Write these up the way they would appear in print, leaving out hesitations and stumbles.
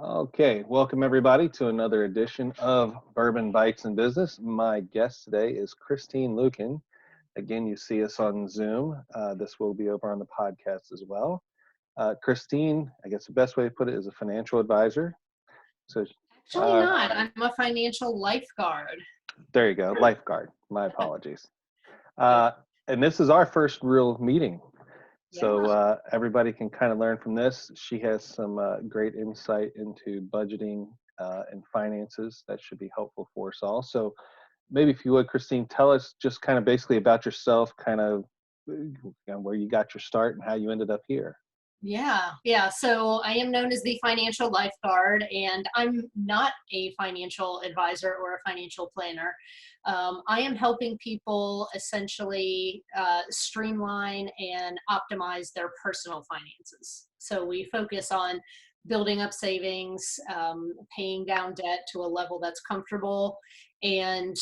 Okay, welcome everybody to another edition of Bourbon Bites in Business. My guest today is Christine Luken. Again, you see us on Zoom. This will be over on the podcast as well. Christine, I guess the best way to put it is a financial advisor. So Actually uh, not. I'm a financial lifeguard. there you go, lifeguard. My apologies. Yeah. Uh, and this is our first real meeting. So Yeah. everybody can kind of learn from this. She has some great insight into budgeting and finances that should be helpful for us all. So maybe if you would, Christine, tell us just kind of basically about yourself, kind of where you got your start and how you ended up here. Yeah. So I am known as the financial lifeguard, and I'm not a financial advisor or a financial planner. I am helping people essentially streamline and optimize their personal finances. So we focus on building up savings, paying down debt to a level that's comfortable, and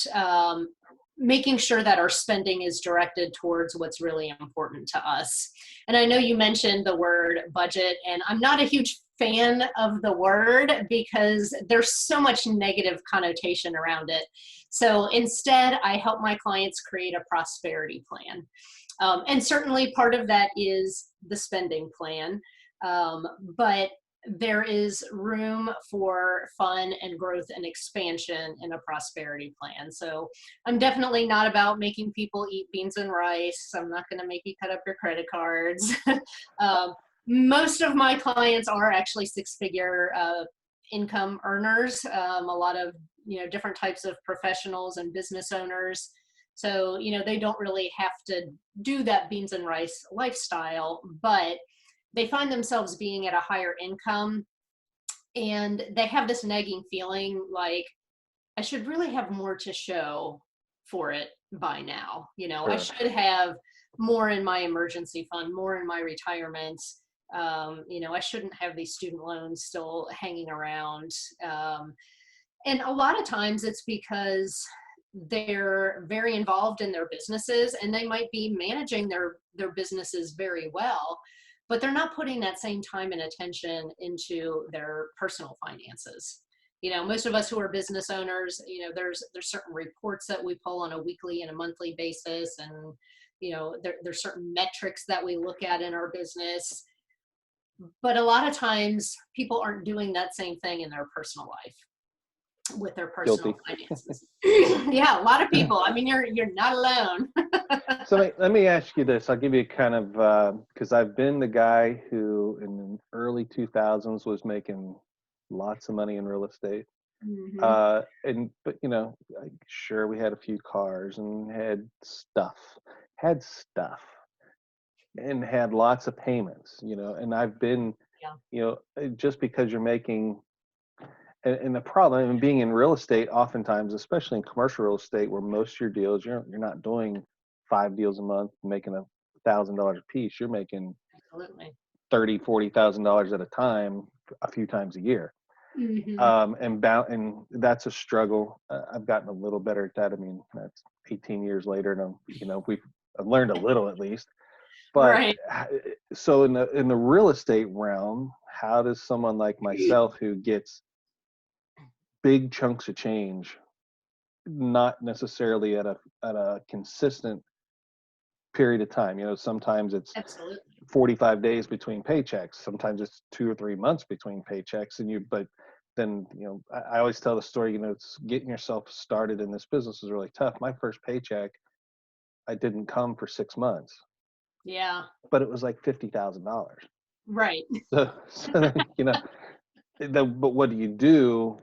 making sure that our spending is directed towards what's really important to us. And I know you mentioned the word budget, and I'm not a huge fan of the word because there's so much negative connotation around it. So instead, I help my clients create a prosperity plan. And certainly part of that is the spending plan. But there is room for fun and growth and expansion in a prosperity plan. So I'm definitely not about making people eat beans and rice. I'm not going to make you cut up your credit cards. um, Most of my clients are actually six-figure income earners. A lot of different types of professionals and business owners. So they don't really have to do that beans and rice lifestyle, but they find themselves being at a higher income, and they have this nagging feeling like I should really have more to show for it by now. I Sure. should have more in my emergency fund, more in my retirement. I shouldn't have these student loans still hanging around. And a lot of times it's because they're very involved in their businesses, and they might be managing their businesses very well, but they're not putting that same time and attention into their personal finances. Most of us who are business owners, there's certain reports that we pull on a weekly and a monthly basis, and there's certain metrics that we look at in our business. But a lot of times people aren't doing that same thing in their personal life with their personal Guilty. finances. Yeah, a lot of people. I mean, you're not alone. So let me ask you this. I'll give you kind of because I've been the guy who in the early 2000s was making lots of money in real estate. Hmm. But like, sure, we had a few cars and had stuff and had lots of payments, and I've been, Yeah. just because you're making, and the problem in being in real estate, oftentimes, especially in commercial real estate, where most of your deals, you're not doing 5 deals a month, making $1,000 a piece. You're making Absolutely. 40,000 dollars at a time, a few times a year. Hmm. And that's a struggle. I've gotten a little better at that. I mean, that's 18 years later, and I've learned a little at least. But Right. so in the real estate realm, how does someone like myself who gets big chunks of change, not necessarily at a consistent period of time, sometimes it's Absolutely. 45 days between paychecks, sometimes it's 2 or 3 months between paychecks, but then I always tell the story, it's getting yourself started in this business is really tough. My first paycheck, I didn't come for 6 months, Yeah. but it was like $50,000. Right. So but what do you do?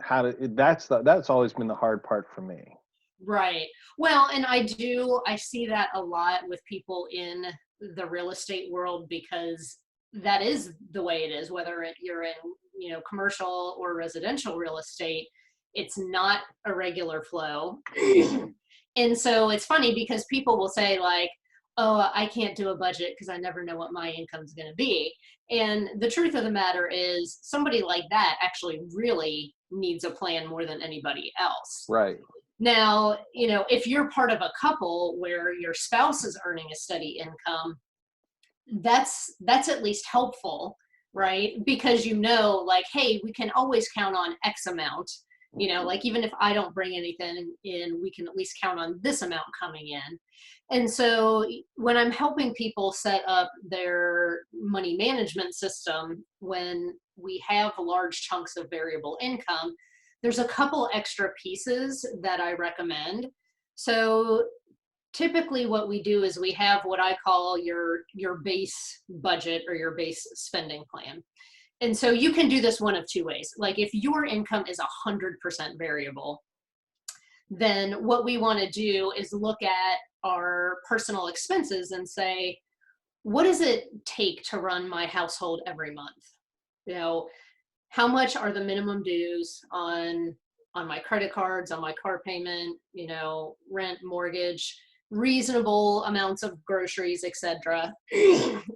That's always been the hard part for me. Right. Well, and I see that a lot with people in the real estate world, because that is the way it is, whether you're in, commercial or residential real estate, it's not a regular flow. And so it's funny because people will say like, oh, I can't do a budget because I never know what my income's going to be. And the truth of the matter is somebody like that actually really needs a plan more than anybody else. Right. Now, if you're part of a couple where your spouse is earning a steady income, that's at least helpful. right? Because you know, like, hey, we can always count on X amount. Like even if I don't bring anything in, we can at least count on this amount coming in. And so when I'm helping people set up their money management system, when we have large chunks of variable income, there's a couple extra pieces that I recommend. So typically what we do is we have what I call your base budget or your base spending plan. And so you can do this one of two ways. Like if your income is 100% variable, then what we want to do is look at our personal expenses and say, what does it take to run my household every month? How much are the minimum dues on my credit cards, on my car payment, rent, mortgage, reasonable amounts of groceries, etc.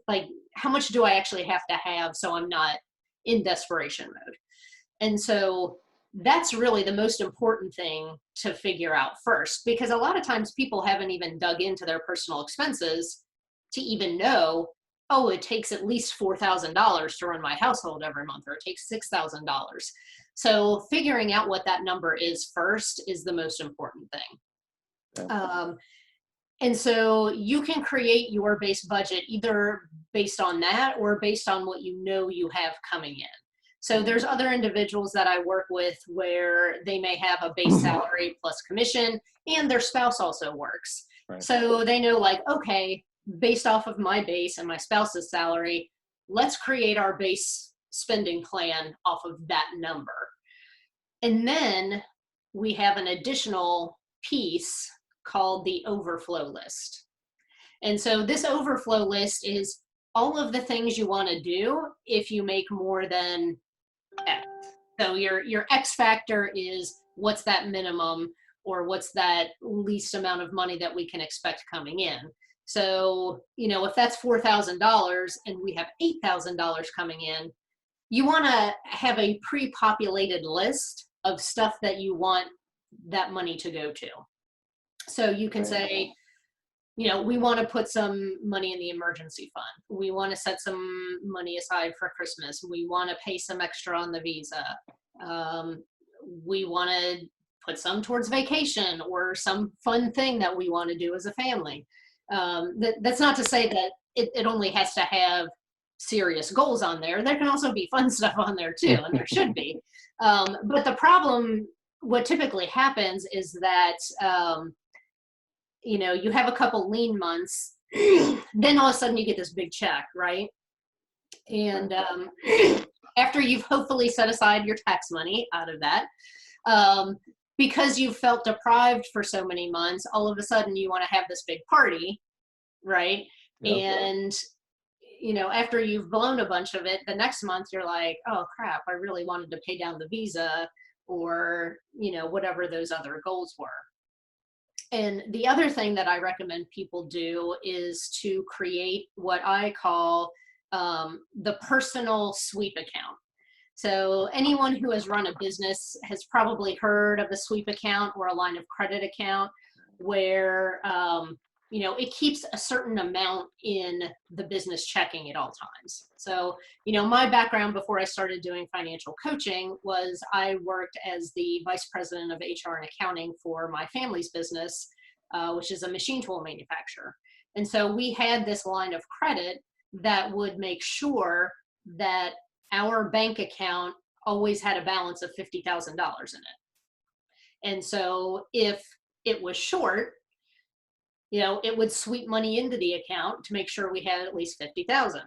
Like how much do I actually have to have so I'm not in desperation mode? And so that's really the most important thing to figure out first, because a lot of times people haven't even dug into their personal expenses to even know, oh, it takes at least $4,000 to run my household every month, or it takes $6,000. So figuring out what that number is first is the most important thing. Yeah. And so you can create your base budget either based on that or based on what you know you have coming in. So there's other individuals that I work with where they may have a base salary plus commission and their spouse also works. Right. So they know like, okay, based off of my base and my spouse's salary, let's create our base spending plan off of that number. And then we have an additional piece called the overflow list. And so this overflow list is all of the things you want to do if you make more than X. So your X factor is what's that minimum or what's that least amount of money that we can expect coming in. So, if that's $4,000 and we have $8,000 coming in, you want to have a pre-populated list of stuff that you want that money to go to. So you can say, we want to put some money in the emergency fund. We want to set some money aside for Christmas. We want to pay some extra on the visa. We want to put some towards vacation or some fun thing that we want to do as a family. That's not to say that it only has to have serious goals on there. There can also be fun stuff on there too, and there should be. But the problem, what typically happens is that you have a couple lean months, then all of a sudden you get this big check, right? And after you've hopefully set aside your tax money out of that, because you felt deprived for so many months, all of a sudden you want to have this big party, right? Yep. And after you've blown a bunch of it, the next month you're like, oh crap, I really wanted to pay down the visa or, whatever those other goals were. And the other thing that I recommend people do is to create what I call the personal sweep account. So anyone who has run a business has probably heard of a sweep account or a line of credit account where, it keeps a certain amount in the business checking at all times. So, my background before I started doing financial coaching was I worked as the vice president of HR and accounting for my family's business, which is a machine tool manufacturer. And so we had this line of credit that would make sure that our bank account always had a balance of $50,000 in it. And so if it was short, it would sweep money into the account to make sure we had at least 50,000.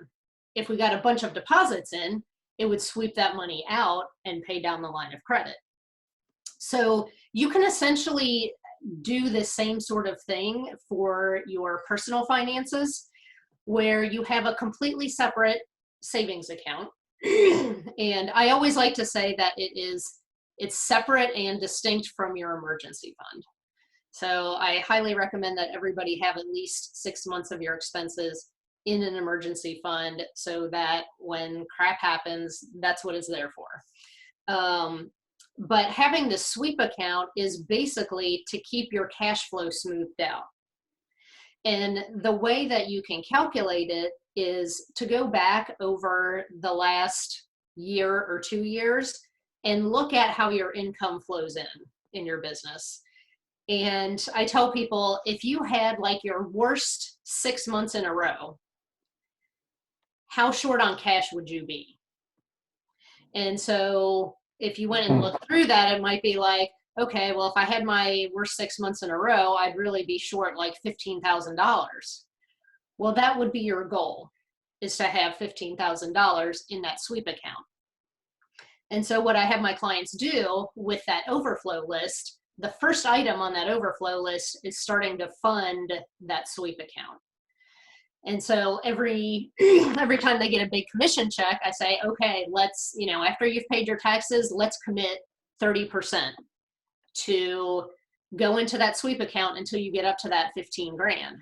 If we got a bunch of deposits in, it would sweep that money out and pay down the line of credit. So you can essentially do the same sort of thing for your personal finances, where you have a completely separate savings account. And I always like to say that it's separate and distinct from your emergency fund. So I highly recommend that everybody have at least 6 months of your expenses in an emergency fund so that when crap happens, that's what it's there for. But having the sweep account is basically to keep your cash flow smoothed out. And the way that you can calculate it is to go back over the last year or 2 years and look at how your income flows in your business. And I tell people, if you had like your worst 6 months in a row, how short on cash would you be? And so if you went and looked through that, it might be like, okay, well, if I had my worst 6 months in a row, I'd really be short like $15,000. Well, that would be your goal, is to have $15,000 in that sweep account. And so what I have my clients do with that overflow list, the first item on that overflow list is starting to fund that sweep account. And so every time they get a big commission check, I say, okay, let's, after you've paid your taxes, let's commit 30% to go into that sweep account until you get up to that 15 grand.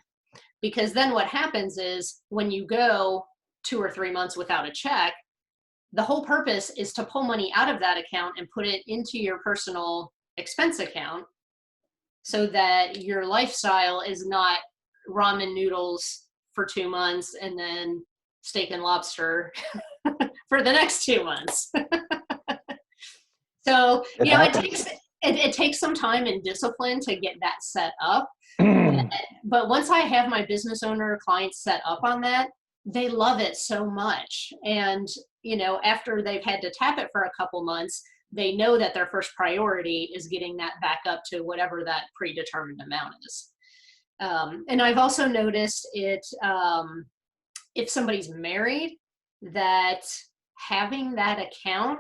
Because then what happens is when you go 2 or 3 months without a check, the whole purpose is to pull money out of that account and put it into your personal expense account so that your lifestyle is not ramen noodles for 2 months and then steak and lobster for the next 2 months. So, it takes some time and discipline to get that set up. But once I have my business owner clients set up on that, they love it so much. And, after they've had to tap it for a couple months, they know that their first priority is getting that back up to whatever that predetermined amount is. And I've also noticed it, if somebody's married, that having that account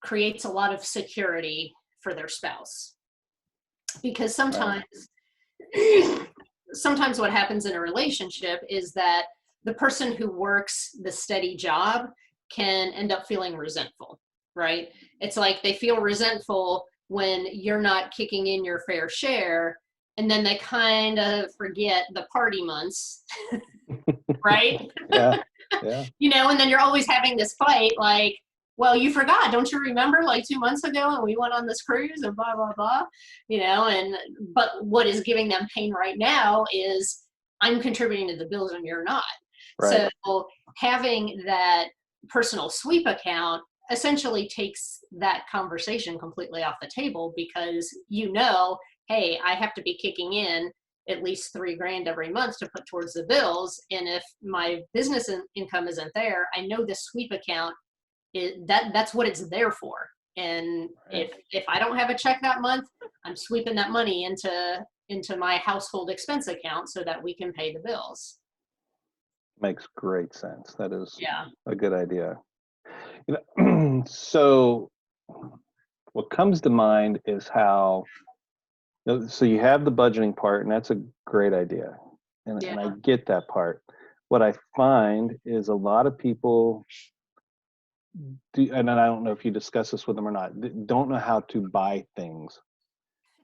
creates a lot of security for their spouse. Because sometimes what happens in a relationship is that the person who works the steady job can end up feeling resentful, right? It's like they feel resentful when you're not kicking in your fair share, and then they kind of forget the party months, right? Yeah. And then you're always having this fight like, well, you forgot, don't you remember like 2 months ago and we went on this cruise and blah, blah, blah, but what is giving them pain right now is I'm contributing to the bills and you're not. Right. So having that personal sweep account essentially takes that conversation completely off the table because hey, I have to be kicking in at least $3 grand every month to put towards the bills. And if my business income isn't there, I know this sweep account that's what it's there for. And if I don't have a check that month, I'm sweeping that money into my household expense account so that we can pay the bills. Makes great sense. That is a good idea. So what comes to mind is how, so you have the budgeting part, and that's a great idea. And I get that part. What I find is a lot of people and I don't know if you discuss this with them or not, don't know how to buy things.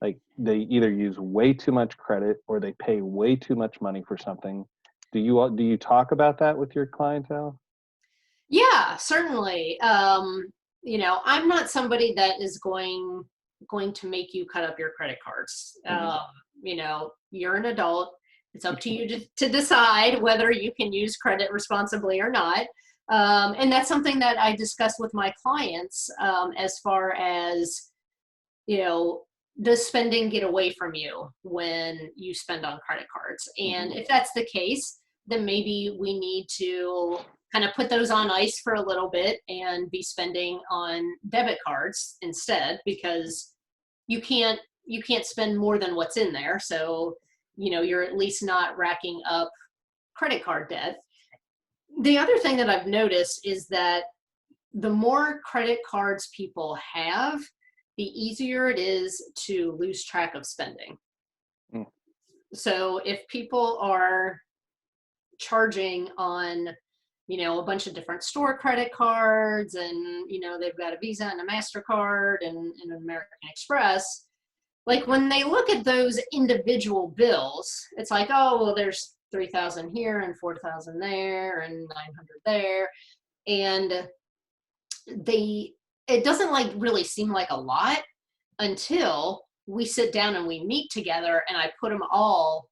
Like they either use way too much credit or they pay way too much money for something. Do you talk about that with your clientele? Yeah, certainly. I'm not somebody that is going to make you cut up your credit cards. You're an adult. It's up to you to decide whether you can use credit responsibly or not. And that's something that I discuss with my clients as far as, does spending get away from you when you spend on credit cards? And if that's the case, then maybe we need to kind of put those on ice for a little bit and be spending on debit cards instead, because you can't spend more than what's in there. So, you're at least not racking up credit card debt. The other thing that I've noticed is that the more credit cards people have, the easier it is to lose track of spending. So if people are charging on, a bunch of different store credit cards and, they've got a Visa and a MasterCard and an American Express, like when they look at those individual bills, it's like, oh, well, there's 3,000 here and 4,000 there and 900 there. And it doesn't like really seem like a lot until we sit down and we meet together and I put them all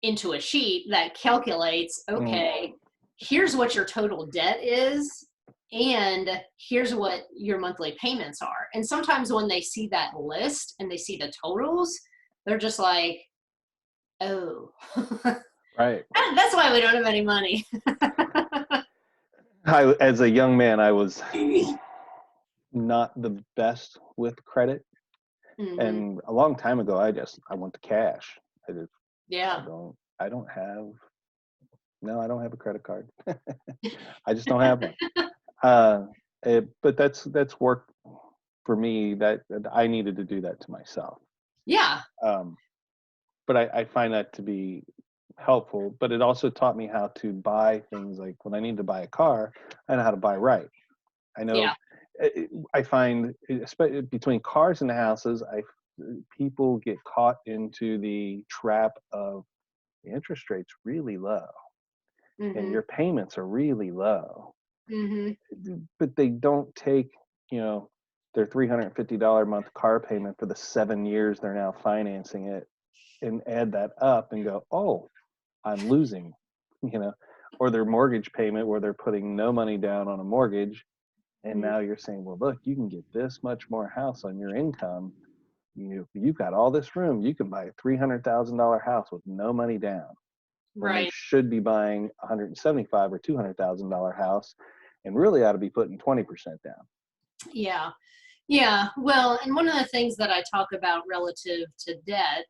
into a sheet that calculates, Mm. okay, here's what your total debt is, and here's what your monthly payments are. And sometimes when they see that list and they see the totals, they're just like, oh, Right. that's why we don't have any money. As a young man, I was not the best with credit. Hmm. And a long time ago, I want the cash. I just, Yeah. I don't have, no, I don't have a credit card. I just don't have one. Uh, but that's work for me that I needed to do that to myself. Yeah. Um, but I find that to be helpful. But it also taught me how to buy things like when I need to buy a car, I know how to buy right. I know. Yeah. I find, especially between cars and houses, people get caught into the trap of the interest rates really low and Hmm. your payments are really low, Hmm. but they don't take, you know, their $350 a month car payment for the 7 years they're now financing it and add that up and go, oh, I'm losing, you know, or their mortgage payment where they're putting no money down on a mortgage. And now you're saying, well, look, you can get this much more house on your income. You've got all this room. You can buy a $300,000 house with no money down when they Right. should be buying a $175,000 or $200,000 house and really ought to be putting 20% down. Yeah. Yeah. Well, and one of the things that I talk about relative to debt,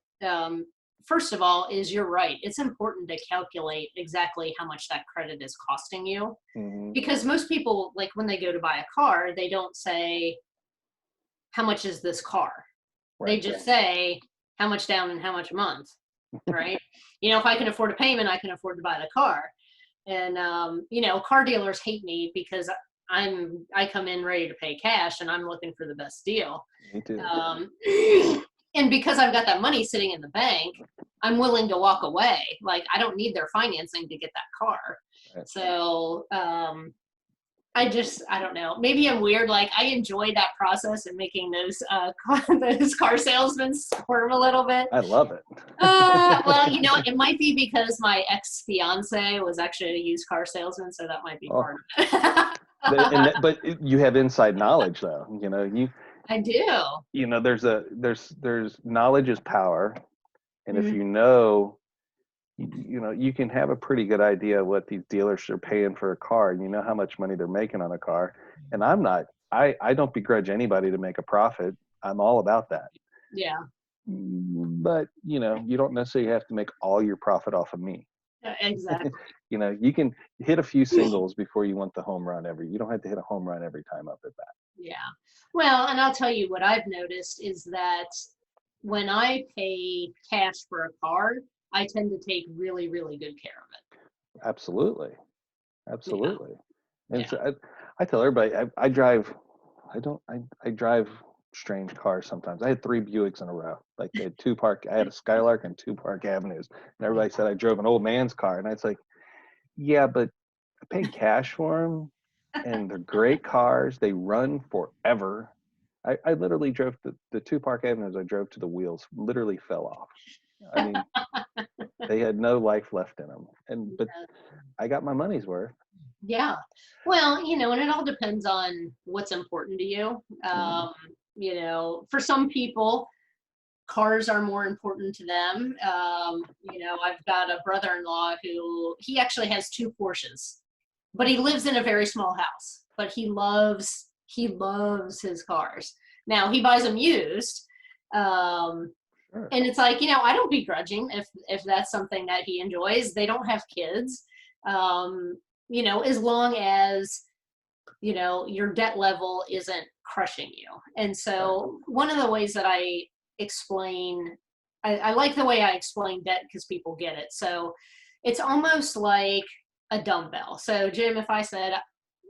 first of all, is you're right. It's important to calculate exactly how much that credit is costing you. Hmm. Because most people, like when they go to buy a car, they don't say, how much is this car? They Right. just say, how much down and how much a month, right? If I can afford a payment, I can afford to buy the car. And car dealers hate me because I come in ready to pay cash and I'm looking for the best deal. Me too. Um, and because I've got that money sitting in the bank, I'm willing to walk away. Like I don't need their financing to get that car. Right. So I don't know. Maybe I'm weird. Like I enjoy that process and making those those car salesmen squirm a little bit. I love it. Well, it might be because my ex-fiance was actually a used car salesman, so that might be Oh, part of it. but you have inside knowledge though. I do. There's knowledge is power. And if Mhm. you can have a pretty good idea what these dealers are paying for a car. You know how much money they're making on a car. And I don't begrudge anybody to make a profit. I'm all about that. Yeah, But, you don't necessarily have to make all your profit off of me. exactly. You can hit a few singles before you want the home run you don't have to hit a home run every time up at bat. Yeah. Well, and I'll tell you what I've noticed is that when I pay cash for a car, I tend to take really, really good care of Absolutely. it. Absolutely. And Yeah. so I tell everybody I drive I drive strange cars sometimes. I had three Buicks in a row. Like I had a Skylark and two Park Avenues. And everybody said I drove an old man's car. And I was like, yeah, but I paid cash for them and they're great cars. They run forever. I literally drove the two Park Avenues. I drove to the wheels literally fell off. I mean, they had no life left in them. But I got my money's worth. Yeah. Well, and it all depends on what's important to you. Mm. For some people, cars are more important to them. I've got a brother-in-law who he actually has two Porsches, but he lives in a very small house, but he loves his cars. Now he buys them used. Um, Sure. and it's like, I don't begrudge him if that's something that he enjoys. They don't have kids. As long as your debt level isn't crushing you. And Right. so one of the ways that I like the way I explain debt because people get it. So it's almost like a dumbbell. So Jim, if I said,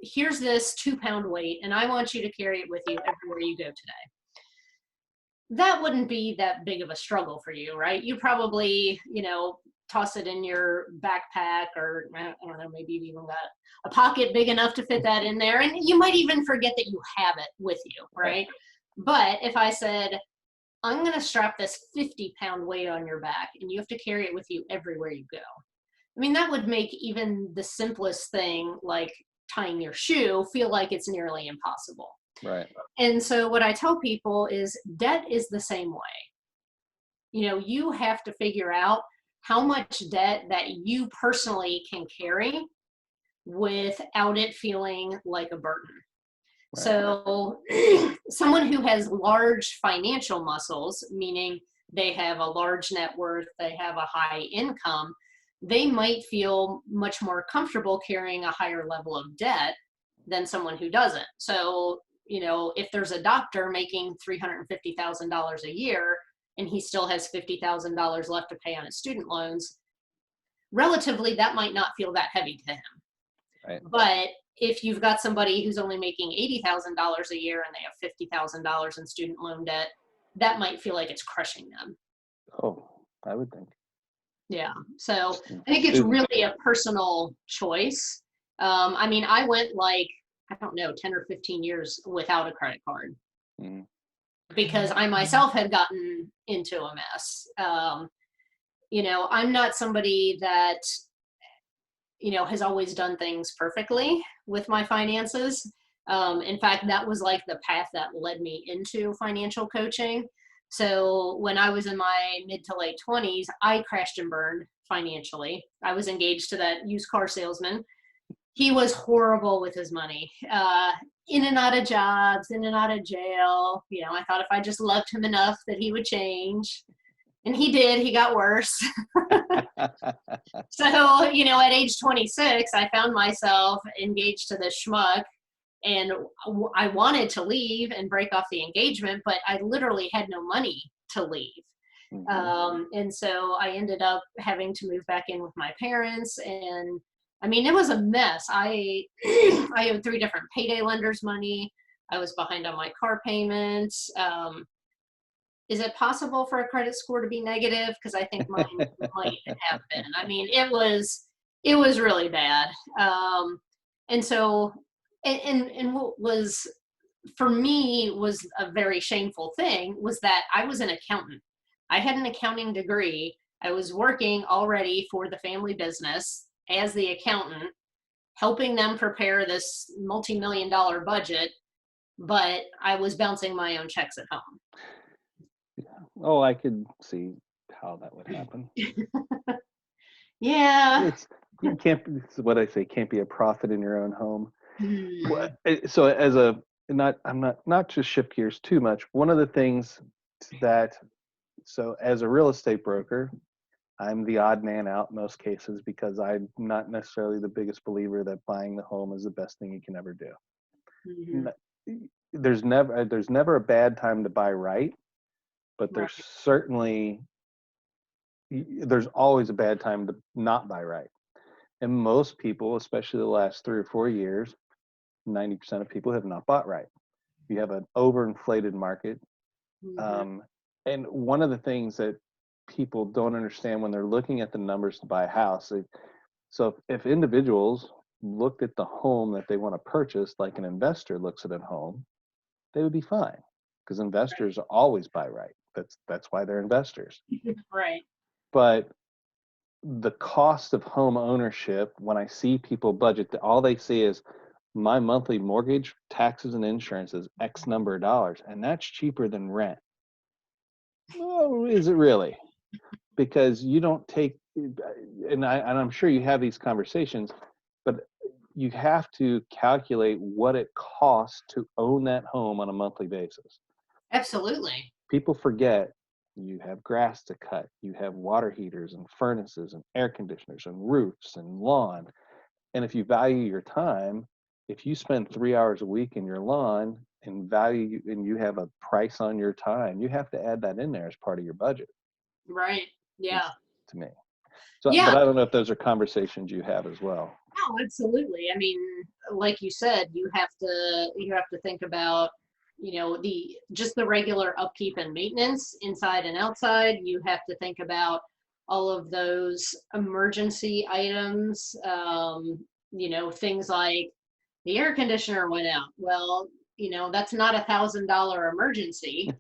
here's this 2-pound weight and I want you to carry it with you everywhere you go today, that wouldn't be that big of a struggle for you, right? You probably, toss it in your backpack, or I don't know, maybe you've even got a pocket big enough to fit that in there. And you might even forget that you have it with you, Right. right? But if I said, I'm going to strap this 50-pound weight on your back and you have to carry it with you everywhere you go. I mean, that would make even the simplest thing like tying your shoe feel like it's nearly impossible. Right. And so what I tell people is debt is the same way. You know, you have to figure out how much debt that you personally can carry without it feeling like a burden. Right. So someone who has large financial muscles, meaning they have a large net worth, they have a high income, they might feel much more comfortable carrying a higher level of debt than someone who doesn't. So, you know, if there's a doctor making $350,000 a year and he still has $50,000 left to pay on his student loans, relatively that might not feel that heavy to him. Right. But if you've got somebody who's only making $80,000 a year and they have $50,000 in student loan debt, that might feel like it's crushing them. Oh, I would think. Yeah. So I think it's really a personal choice. I mean, I went like, I don't know, 10 or 15 years without a credit card because I myself had gotten into a mess. You know, I'm not somebody that, you know, has always done things perfectly with my finances. In fact, that was like the path that led me into financial coaching. So when I was in my mid to late 20s, I crashed and burned financially. I was engaged to that used car salesman. He was horrible with his money, in and out of jobs, in and out of jail. You know, I thought if I just loved him enough that he would change. And he did, he got worse. So, you know, at age 26, I found myself engaged to this schmuck. And I wanted to leave and break off the engagement, but I literally had no money to leave. And so I ended up having to move back in with my parents. And I mean, it was a mess. I owed 3 different payday lenders money. I was behind on my car payments. Is it possible for a credit score to be negative? Because I think mine might have been. I mean, it was really bad. And so, and what was for me was a very shameful thing was that I was an accountant. I had an accounting degree. I was working already for the family business as the accountant, helping them prepare this multi-million-dollar budget, but I was bouncing my own checks at home. Oh, I could see how that would happen. Yeah. You can't, it's what I say, can't be a prophet in your own home. So as a, not to shift gears too much, one of the things that, so as a real estate broker, I'm the odd man out in most cases because I'm not necessarily the biggest believer that buying the home is the best thing you can ever do. There's never a bad time to buy right, but there's always a bad time to not buy right. And most people, especially the last 3 or 4 years, 90% of people have not bought right. You have an overinflated market. And one of the things that people don't understand when they're looking at the numbers to buy a house, so if individuals looked at the home that they want to purchase like an investor looks at a home, they would be fine because investors always buy right. That's why they're investors. Right. But the cost of home ownership, when I see people budget, all they see is my monthly mortgage, taxes, and insurance is X number of dollars, and that's cheaper than rent. Well, is it really? Because you don't take, and I'm sure you have these conversations, but you have to calculate what it costs to own that home on a monthly basis. Absolutely. People forget you have grass to cut, you have water heaters and furnaces and air conditioners and roofs and lawn. And if you value your time, if you spend 3 hours a week in your lawn and you have a price on your time, you have to add that in there as part of your budget. Right. Yeah. To me. So, yeah. But I don't know if those are conversations you have as well. Oh, absolutely. I mean, like you said, you have to think about, you know, just the regular upkeep and maintenance inside and outside. You have to think about all of those emergency items, you know, things like the air conditioner went out. Well, you know, that's not $1,000 emergency.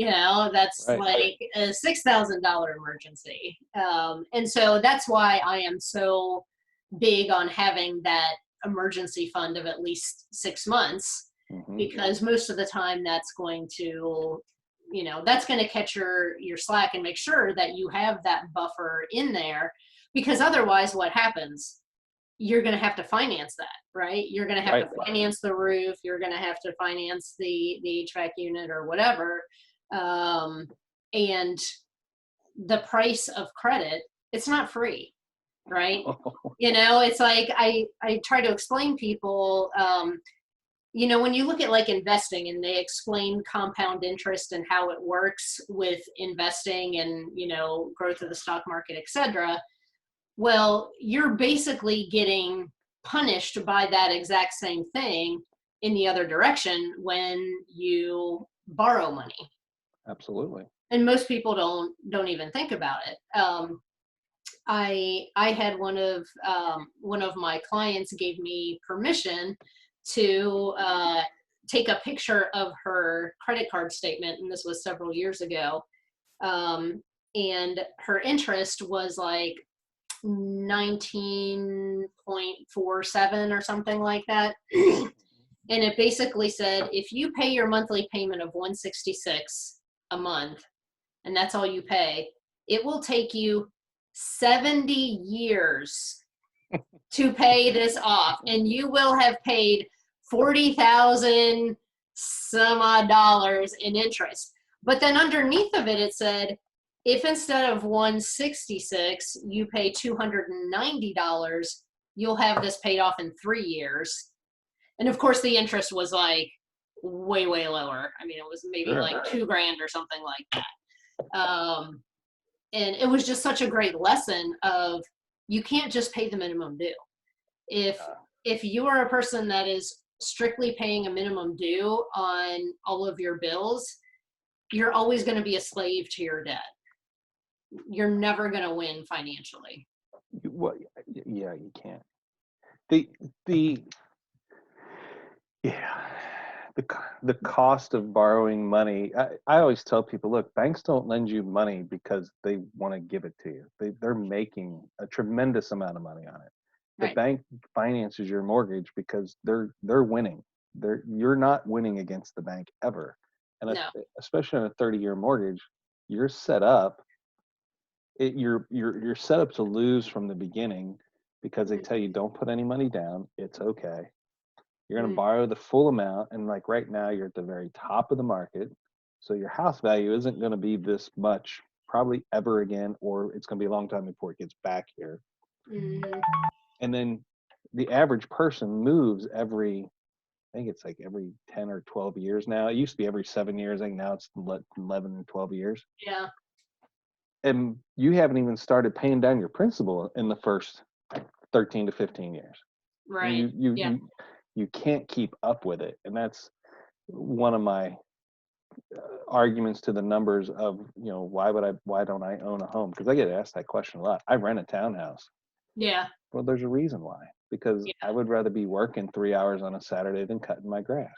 That's Right. like a $6,000 emergency. And so that's why I am so big on having that emergency fund of at least 6 months, Hmm. because most of the time that's going to catch your slack and make sure that you have that buffer in there, because otherwise what happens? You're going to have to finance that, right? You're going to have Right. to finance the roof. You're going to have to finance the HVAC unit or whatever. And the price of credit, it's not free, right? It's like I try to explain people, when you look at like investing and they explain compound interest and how it works with investing and, growth of the stock market, et cetera. Well, you're basically getting punished by that exact same thing in the other direction when you borrow money. Absolutely. And most people don't even think about it. I had one of my clients gave me permission to take a picture of her credit card statement, and this was several years ago. And her interest was like 19.47 or something like that. And it basically said, if you pay your monthly payment of $166 a month, and that's all you pay, it will take you 70 years to pay this off, and you will have paid 40,000 some odd dollars in interest. But then underneath of it, it said, if instead of 166 you pay $290, you'll have this paid off in 3 years. And of course, the interest was like way, way lower. I mean, it was maybe like $2,000 or something like that. And it was just such a great lesson of, you can't just pay the minimum due. If you are a person that is strictly paying a minimum due on all of your bills, you're always going to be a slave to your debt. You're never going to win financially. Well, yeah, you can't. The yeah, the cost of borrowing money. I always tell people, look, banks don't lend you money because they want to give it to you. They're making a tremendous amount of money on it. The Right. bank finances your mortgage because they're winning. You're not winning against the bank ever. And No. especially on a 30-year mortgage, you're set up. You're set up to lose from the beginning, because they tell you don't put any money down. It's okay. You're going to borrow the full amount, and like right now, you're at the very top of the market, so your house value isn't going to be this much probably ever again, or it's going to be a long time before it gets back here. Mm-hmm. And then the average person moves I think it's like every 10 or 12 years now. It used to be every 7 years. I think now it's 11 and 12 years. Yeah. And you haven't even started paying down your principal in the first 13 to 15 years. Right. You can't keep up with it. And that's one of my arguments to the numbers of, why don't I own a home? Because I get asked that question a lot. I rent a townhouse. Yeah. Well, there's a reason why. Because I would rather be working 3 hours on a Saturday than cutting my grass.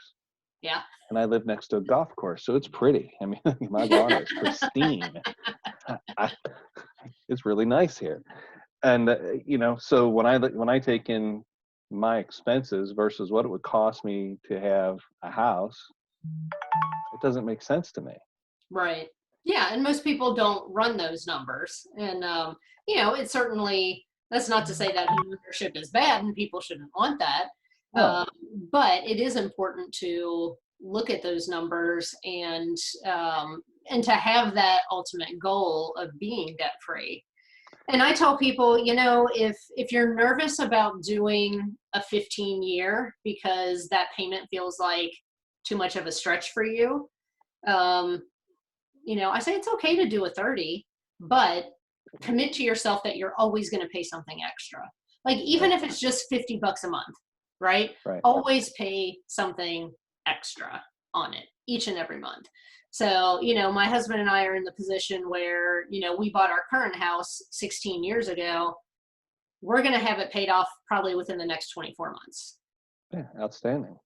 Yeah. And I live next to a golf course, so it's pretty. I mean, my lawn is pristine. It's really nice here. And so when I take in my expenses versus what it would cost me to have a house, it doesn't make sense to me. Right. Yeah. And most people don't run those numbers. And, it's certainly, that's not to say that homeownership is bad and people shouldn't want that. No. But it is important to look at those numbers and to have that ultimate goal of being debt free. And I tell people, if you're nervous about doing a 15-year because that payment feels like too much of a stretch for you, I say it's okay to do a 30, but commit to yourself that you're always going to pay something extra. Like, even if it's just $50 a month, right? Right. Always pay something extra on it each and every month. So, my husband and I are in the position where, we bought our current house 16 years ago. We're going to have it paid off probably within the next 24 months. Yeah, outstanding.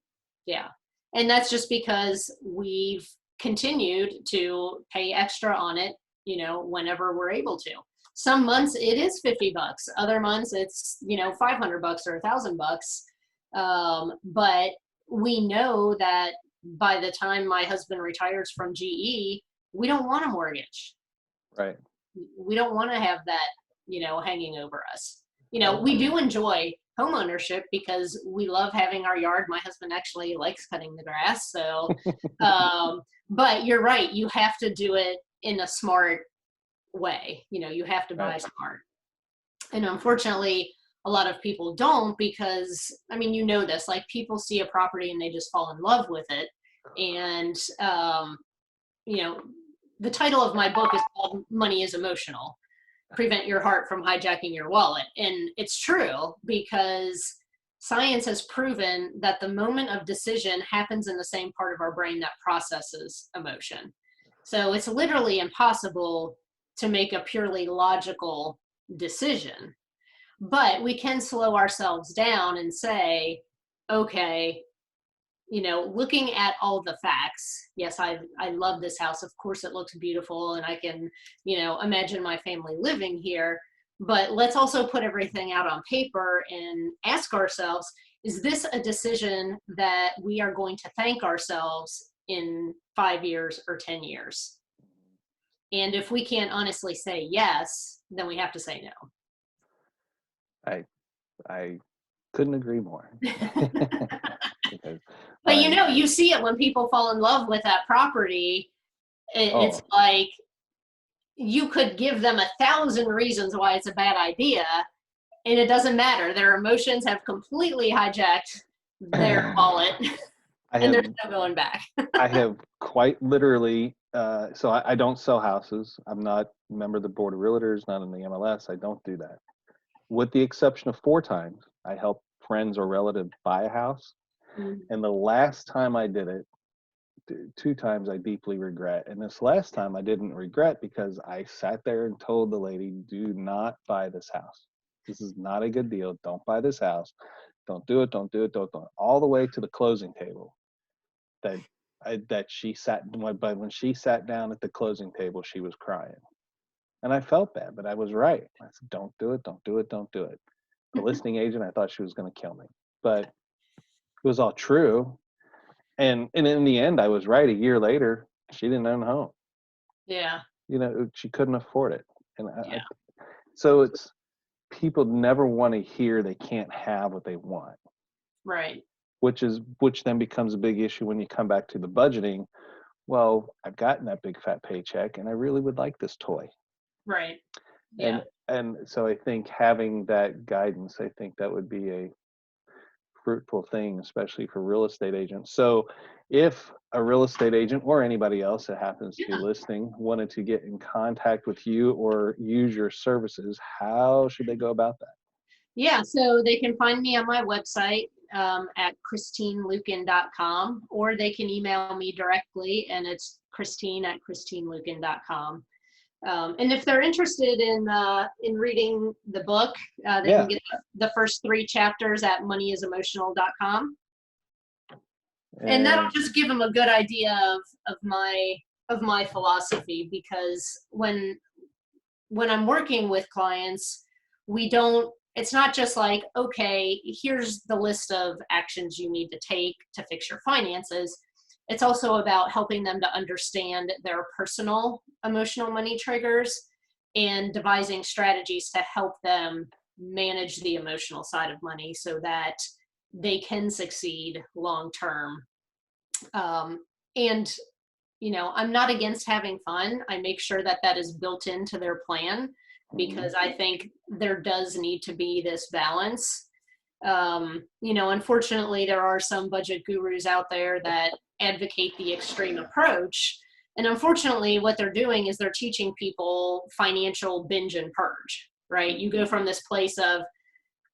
Yeah. And that's just because we've continued to pay extra on it, whenever we're able to. Some months it is $50. Other months it's, $500 or $1,000. But we know that by the time my husband retires from GE, we don't want a mortgage. Right. We don't want to have that, hanging over us. We do enjoy home ownership because we love having our yard. My husband actually likes cutting the grass. So, but you're right. You have to do it in a smart way. You have to buy smart. And unfortunately, a lot of people don't because, this, like people see a property and they just fall in love with it. And, the title of my book is called Money is Emotional. Prevent your heart from hijacking your wallet. And it's true because science has proven that the moment of decision happens in the same part of our brain that processes emotion. So it's literally impossible to make a purely logical decision. But we can slow ourselves down and say, okay, looking at all the facts, yes, I love this house. Of course, it looks beautiful and I can, imagine my family living here. But let's also put everything out on paper and ask ourselves, is this a decision that we are going to thank ourselves in 5 years or 10 years? And if we can't honestly say yes, then we have to say no. I couldn't agree more. But you see it when people fall in love with that property. It's like you could give them 1,000 reasons why it's a bad idea, and it doesn't matter. Their emotions have completely hijacked their wallet, and there's no going back. I have quite literally, so I don't sell houses. I'm not a member of the Board of Realtors, not in the MLS. I don't do that. With the exception of 4 times, I helped friends or relatives buy a house. Mm-hmm. And the last time I did it, 2 times I deeply regret. And this last time I didn't regret because I sat there and told the lady, do not buy this house. This is not a good deal. Don't buy this house. Don't do it. Don't do it. Don't. All the way to the closing table. That she sat, but when she sat down at the closing table, she was crying. And I felt bad, but I was right. I said, don't do it. Don't do it. Don't do it. The listing agent, I thought she was going to kill me, but it was all true. And in the end, I was right. A year later, she didn't own a home. Yeah. She couldn't afford it. And so it's, people never want to hear they can't have what they want. Right. Which then becomes a big issue when you come back to the budgeting. Well, I've gotten that big fat paycheck and I really would like this toy. Right. Yeah. And so I think having that guidance, I think that would be a fruitful thing, especially for real estate agents. So if a real estate agent or anybody else that happens to be listening wanted to get in contact with you or use your services, how should they go about that? Yeah, so they can find me on my website at christineluken.com, or they can email me directly, and it's christine@christineluken.com. And if they're interested in reading the book, they can get the first 3 chapters at moneyisemotional.com. And that'll just give them a good idea of my philosophy, because when I'm working with clients, it's not just like, okay, here's the list of actions you need to take to fix your finances. It's also about helping them to understand their personal emotional money triggers and devising strategies to help them manage the emotional side of money so that they can succeed long term. And, I'm not against having fun. I make sure that is built into their plan, because I think there does need to be this balance. Unfortunately, there are some budget gurus out there that advocate the extreme approach. And unfortunately, what they're doing is they're teaching people financial binge and purge, right? You go from this place of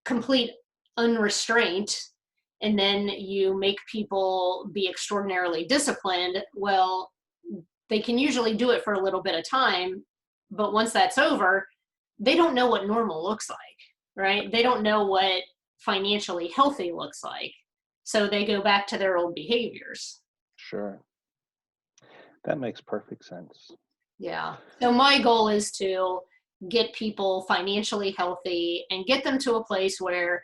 complete unrestraint, and then you make people be extraordinarily disciplined. Well, they can usually do it for a little bit of time, but once that's over, they don't know what normal looks like, right? They don't know what financially healthy looks like. So they go back to their old behaviors. Sure. That makes perfect sense. Yeah. So my goal is to get people financially healthy and get them to a place where,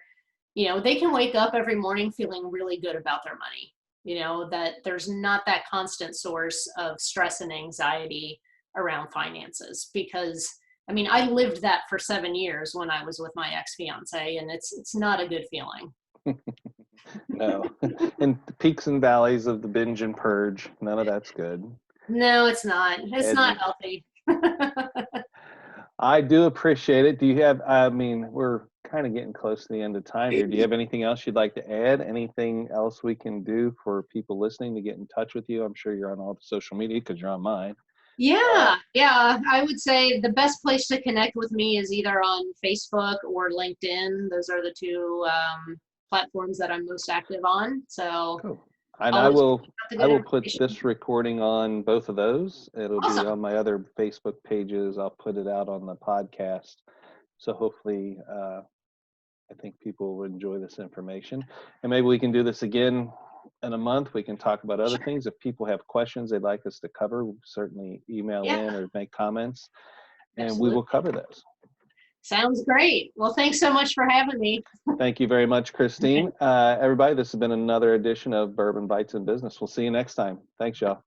they can wake up every morning feeling really good about their money. That there's not that constant source of stress and anxiety around finances, because I mean, I lived that for 7 years when I was with my ex-fiance, and it's not a good feeling. No. And the peaks and valleys of the binge and purge, none of that's good. No, it's not. It's not And healthy. I do appreciate it. Do you have, I mean, we're kind of getting close to the end of time here. Do you have anything else you'd like to add? Anything else we can do for people listening to get in touch with you? I'm sure you're on all the social media because you're on mine. Yeah. I would say the best place to connect with me is either on Facebook or LinkedIn. Those are the two platforms that I'm most active on. So Cool. And I always will got the I good will put information. this recording on both of those. It'll be Awesome. on my other Facebook pages. I'll put it out on the podcast. So hopefully, I think people will enjoy this information. And maybe we can do this again in a month. We can talk about other Sure. things. If people have questions they'd like us to cover, certainly email Yeah, in or make comments, and we will absolutely. cover those. Sounds great. Well, thanks so much for having me. Thank you very much, Christine. Everybody, this has been another edition of Bourbon Bites in Business. We'll see you next time. Thanks, y'all.